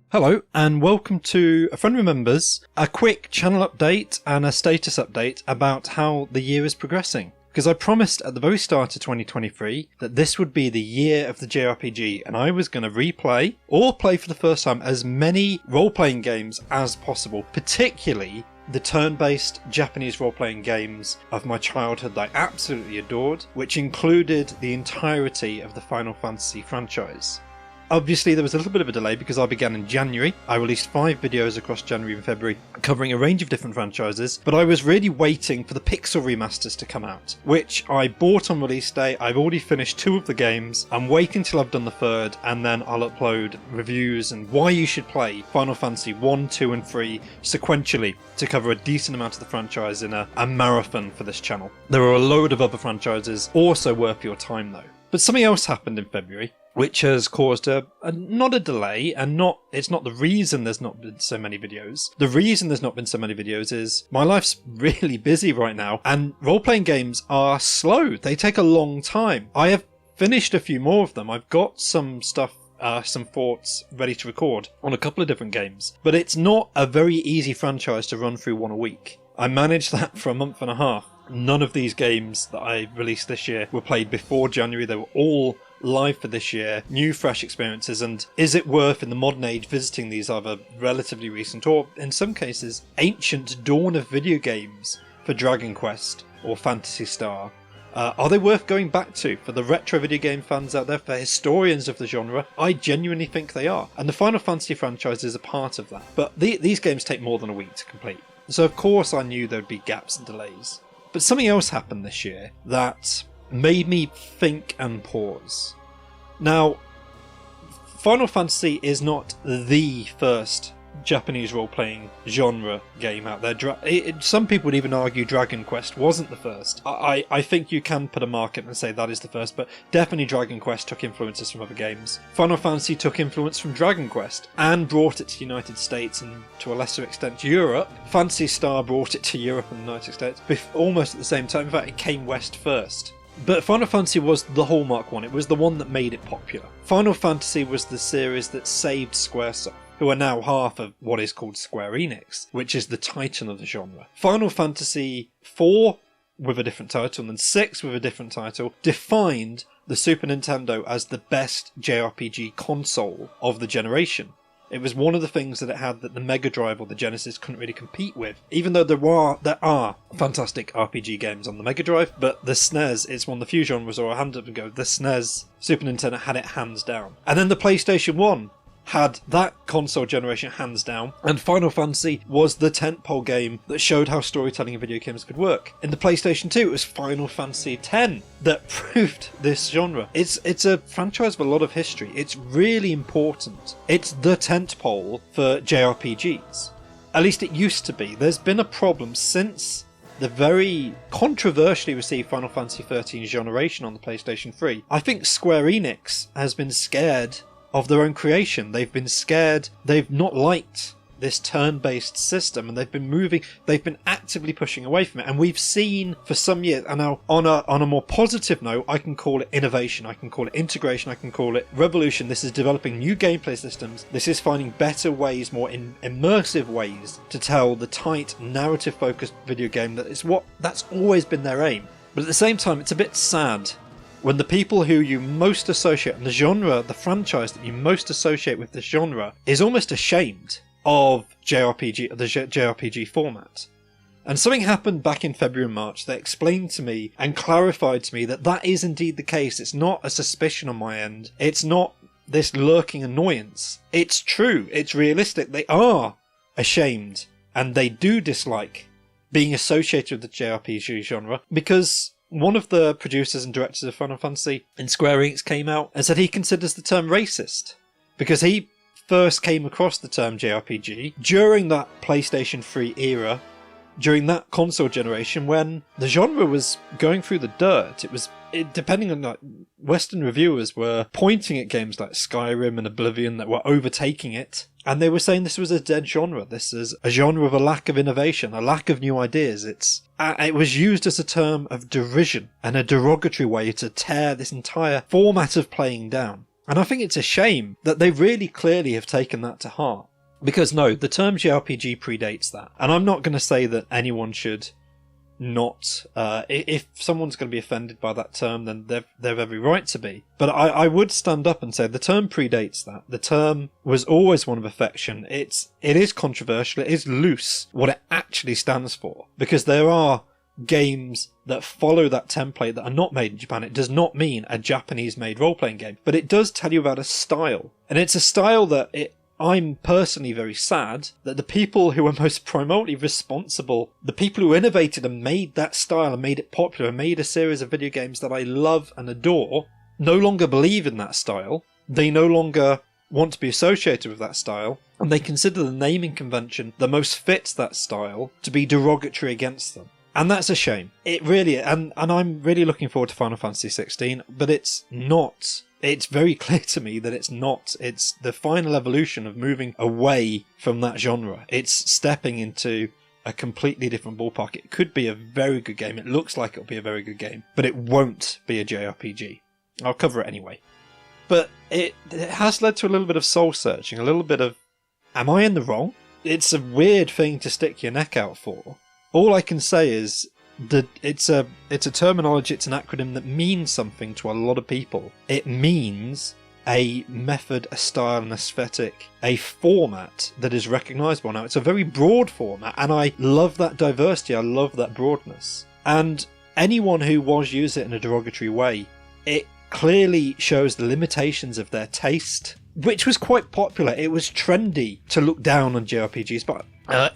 Hello and welcome to A Friend Remembers, a quick channel update and a status update about how the year is progressing. Because I promised at the very start of 2023 that this would be the year of the JRPG and I was going to replay or play for the first time as many role-playing games as possible, particularly the turn-based Japanese role-playing games of my childhood that I absolutely adored, which included the entirety of the Final Fantasy franchise. Obviously there was a little bit of a delay because I began in January. I released 5 videos across January and February covering a range of different franchises, but I was really waiting for the Pixel remasters to come out, which I bought on release day. I've already finished 2 of the games. I'm waiting till I've done the 3rd and then I'll upload reviews and why you should play Final Fantasy 1, 2 and 3 sequentially to cover a decent amount of the franchise in a marathon for this channel. There are a load of other franchises also worth your time though. But something else happened in February, which has caused not a delay, and it's not the reason there's not been so many videos. The reason there's not been so many videos is my life's really busy right now, and role-playing games are slow. They take a long time. I have finished a few more of them. I've got some stuff, some thoughts ready to record on a couple of different games, but it's not a very easy franchise to run through one a week. I managed that for a month and a half. None of these games that I released this year were played before January. They were all live for this year, new fresh experiences, and is it worth in the modern age visiting these either relatively recent or in some cases ancient dawn of video games for Dragon Quest or Phantasy Star? Are they worth going back to for the retro video game fans out there, for historians of the genre? I genuinely think they are, and the Final Fantasy franchise is a part of that, but these games take more than a week to complete, so of course I knew there would be gaps and delays. But something else happened this year that made me think and pause. Now, Final Fantasy is not the first Japanese role-playing genre game out there. Some people would even argue Dragon Quest wasn't the first. I think you can put a mark and say that is the first, but definitely Dragon Quest took influences from other games. Final Fantasy took influence from Dragon Quest and brought it to the United States and to a lesser extent Europe. Phantasy Star brought it to Europe and the United States almost at the same time. In fact, it came west first. But Final Fantasy was the hallmark one. It was the one that made it popular. Final Fantasy was the series that saved Squaresoft, who are now half of what is called Square Enix, which is the titan of the genre. Final Fantasy 4, with a different title, and then 6 with a different title, defined the Super Nintendo as the best JRPG console of the generation. It was one of the things that it had that the Mega Drive or the Genesis couldn't really compete with. Even though there are fantastic RPG games on the Mega Drive, but the SNES, it's one of the few genres, or a hand up and go, the SNES, Super Nintendo had it hands down. And then the PlayStation 1 had that console generation hands down, and Final Fantasy was the tentpole game that showed how storytelling in video games could work. In the PlayStation 2, it was Final Fantasy X that proved this genre. It's a franchise with a lot of history. It's really important. It's the tentpole for JRPGs. At least it used to be. There's been a problem since the very controversially received Final Fantasy XIII generation on the PlayStation 3. I think Square Enix has been scared of their own creation. They've been scared. They've not liked this turn-based system, and they've been actively pushing away from it. And we've seen for some years, and now on a more positive note, I can call it innovation, I can call it integration, I can call it revolution. This is developing new gameplay systems. This is finding better ways, more immersive ways to tell the tight, narrative-focused video game that's always been their aim. But at the same time, it's a bit sad when the people who you most associate, and the genre, the franchise that you most associate with this genre, is almost ashamed of the JRPG format. And something happened back in February and March that explained to me and clarified to me that is indeed the case. It's not a suspicion on my end. It's not this lurking annoyance. It's true. It's realistic. They are ashamed, and they do dislike being associated with the JRPG genre, because one of the producers and directors of Final Fantasy in Square Enix came out and said he considers the term racist, because he first came across the term JRPG during that PlayStation 3 era, during that console generation when the genre was going through the dirt. Depending on Western reviewers were pointing at games like Skyrim and Oblivion that were overtaking it, and they were saying this was a dead genre. This is a genre of a lack of innovation, a lack of new ideas. It was used as a term of derision and a derogatory way to tear this entire format of playing down. And I think it's a shame that they really clearly have taken that to heart. Because no, the term JRPG predates that. And I'm not going to say that anyone should not... if someone's going to be offended by that term, then they've every right to be. But I would stand up and say the term predates that. The term was always one of affection. It is controversial. It is loose, what it actually stands for. Because there are games that follow that template that are not made in Japan. It does not mean a Japanese-made role-playing game. But it does tell you about a style. And it's a style that I'm personally very sad that the people who are most primarily responsible, the people who innovated and made that style and made it popular and made a series of video games that I love and adore, no longer believe in that style. They no longer want to be associated with that style, and they consider the naming convention that most fits that style to be derogatory against them. And that's a shame. It really, and I'm really looking forward to Final Fantasy 16, but it's not. It's very clear to me that it's not. It's the final evolution of moving away from that genre. It's stepping into a completely different ballpark. It could be a very good game. It looks like it'll be a very good game, but it won't be a JRPG. I'll cover it anyway. But it has led to a little bit of soul searching, a little bit of, am I in the wrong? It's a weird thing to stick your neck out for. All I can say is that it's a terminology, it's an acronym that means something to a lot of people. It means a method, a style, an aesthetic, a format that is recognisable. Now, it's a very broad format, and I love that diversity, I love that broadness. And anyone who was using it in a derogatory way, it clearly shows the limitations of their taste, which was quite popular. It was trendy to look down on JRPGs, but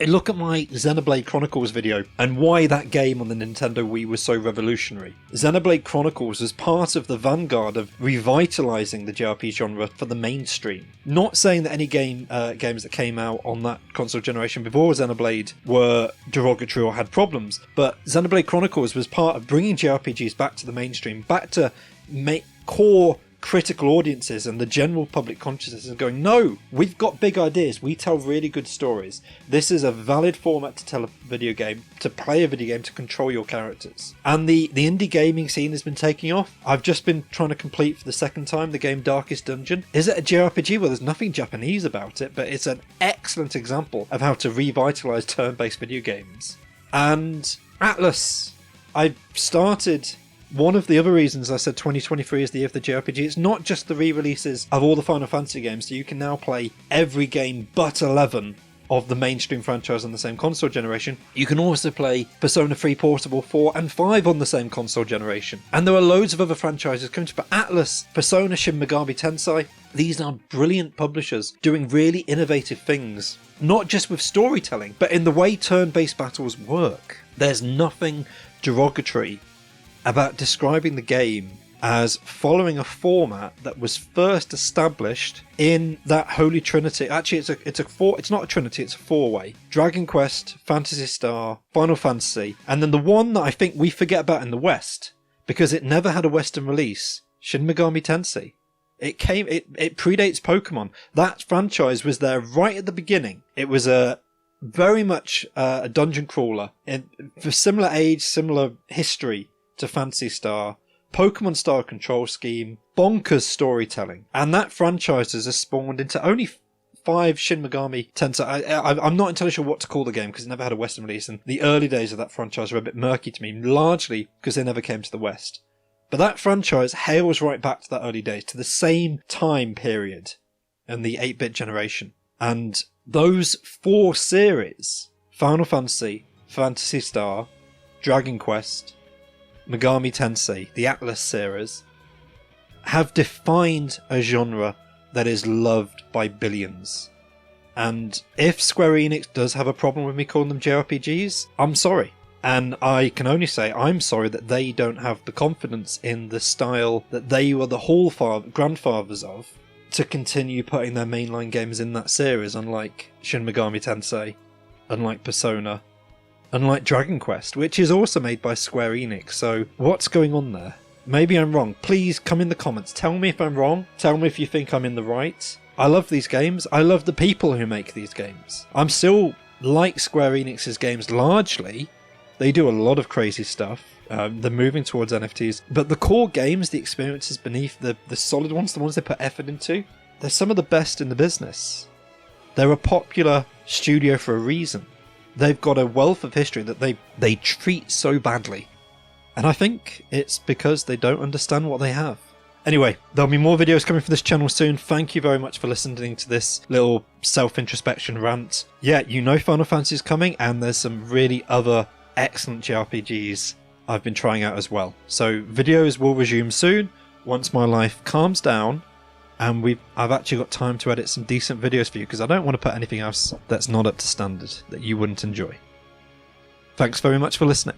look at my Xenoblade Chronicles video and why that game on the Nintendo Wii was so revolutionary. Xenoblade Chronicles was part of the vanguard of revitalising the JRPG genre for the mainstream. Not saying that any games that came out on that console generation before Xenoblade were derogatory or had problems, but Xenoblade Chronicles was part of bringing JRPGs back to the mainstream, back to core critical audiences and the general public consciousness, and going, no, we've got big ideas, we tell really good stories, this is a valid format to tell a video game, to play a video game, to control your characters. And the indie gaming scene has been taking off. I've just been trying to complete for the second time the game Darkest Dungeon. Is it a JRPG? Well, there's nothing Japanese about it, but it's an excellent example of how to revitalise turn-based video games. And Atlas, I started... One of the other reasons I said 2023 is the year of the JRPG, it's not just the re-releases of all the Final Fantasy games, so you can now play every game but 11 of the mainstream franchise on the same console generation. You can also play Persona 3 Portable 4 and 5 on the same console generation. And there are loads of other franchises coming to Atlas, Persona, Shin Megami Tensei. These are brilliant publishers doing really innovative things, not just with storytelling, but in the way turn-based battles work. There's nothing derogatory about describing the game as following a format that was first established in that holy trinity. Actually, it's not a trinity, it's a four-way. Dragon Quest, Phantasy Star, Final Fantasy, and then the one that I think we forget about in the West, because it never had a Western release, Shin Megami Tensei. It predates Pokemon. That franchise was there right at the beginning. It was very much a dungeon crawler for similar age, similar history to Phantasy Star, Pokemon style control scheme, bonkers storytelling, and that franchise has spawned into only 5 Shin Megami Tensei. I'm not entirely sure what to call the game because it never had a Western release, and the early days of that franchise are a bit murky to me, largely because they never came to the West. But that franchise hails right back to that early days, to the same time period in the 8-bit generation. And those 4 series, Final Fantasy, Phantasy Star, Dragon Quest, Megami Tensei, the Atlas series, have defined a genre that is loved by billions. And if Square Enix does have a problem with me calling them JRPGs, I'm sorry. And I can only say I'm sorry that they don't have the confidence in the style that they were the grandfathers of to continue putting their mainline games in that series, unlike Shin Megami Tensei, unlike Persona, unlike Dragon Quest, which is also made by Square Enix. So what's going on there? Maybe I'm wrong. Please come in the comments. Tell me if I'm wrong. Tell me if you think I'm in the right. I love these games. I love the people who make these games. I'm still like Square Enix's games largely. They do a lot of crazy stuff. They're moving towards NFTs. But the core games, the experiences beneath, the solid ones, the ones they put effort into, they're some of the best in the business. They're a popular studio for a reason. They've got a wealth of history that they treat so badly. And I think it's because they don't understand what they have. Anyway, there'll be more videos coming from this channel soon. Thank you very much for listening to this little self-introspection rant. Yeah, you know Final Fantasy is coming, and there's some really other excellent JRPGs I've been trying out as well. So videos will resume soon, once my life calms down, and I've actually got time to edit some decent videos for you, because I don't want to put anything else that's not up to standard, that you wouldn't enjoy. Thanks very much for listening.